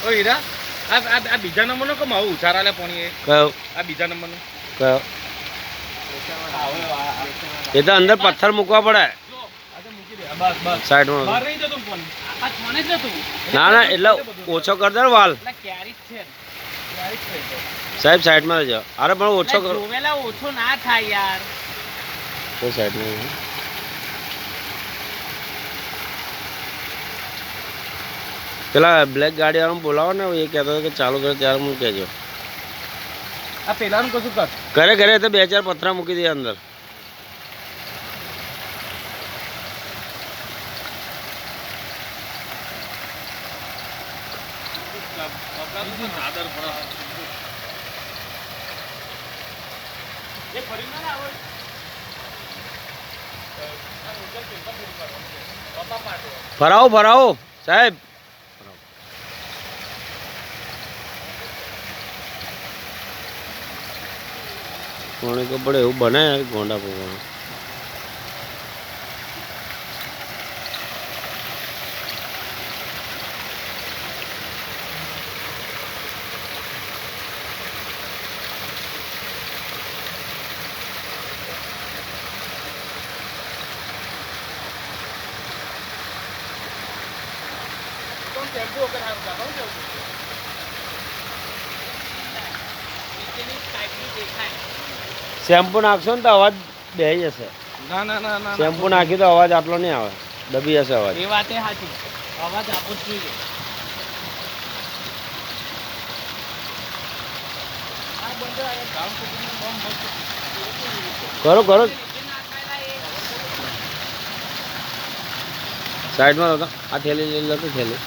ઓ હીરા આ બીજા નંબરનો કેમ આવું ઉછારા લે પાણી કયો આ બીજા નંબરનો કયો એ તો અંદર પથ્થર મૂકવા પડે સાઈડમાં ના ના એટલે ઓછો કર દે વાલ સાહેબ સાઈડમાં જાઓ અરે પણ ઓછો કરો ઓછો ના થાય યાર તો સાઈડમાં પેલા બ્લેક ગાડી વાળા બોલાવો ને એ કહેતો કે ચાલુ કરે ત્યારે હું કહેજો આ પેલાનું કશું કર ઘરે ઘરે તો 2-4 પથરા મૂકી દે અંદર ભરાવો ભરાવો સાહેબ કોણે કપડે એવું બને ગોંડા પકવાનું શેમ્પુ નાખશો ને તો અવાજ બેહી જશે ના ના ના ના શેમ્પુ નાખી તો અવાજ આટલો નહીં આવે દબી જશે અવાજ એ વાતે સાચી અવાજ આપો જ જોઈએ કરો કરો સાઈડમાં હતો આ થેલી લઈ લો તો થેલી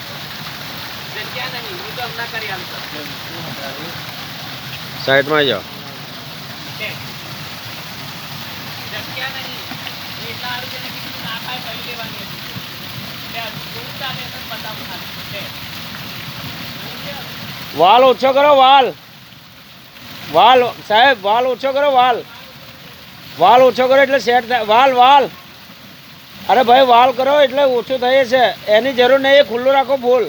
સાઈડમાં આવી જાઓ વાલ ઓછો કરો વાલ વાલ સાહેબ વાલ ઓછો કરો વાલ ઓછો કરો એટલે સેટ થાય વાલ અરે ભાઈ વાલ કરો એટલે ઓછું થઈ છે એની જરૂર નહીં એ ખુલ્લું રાખો ફૂલ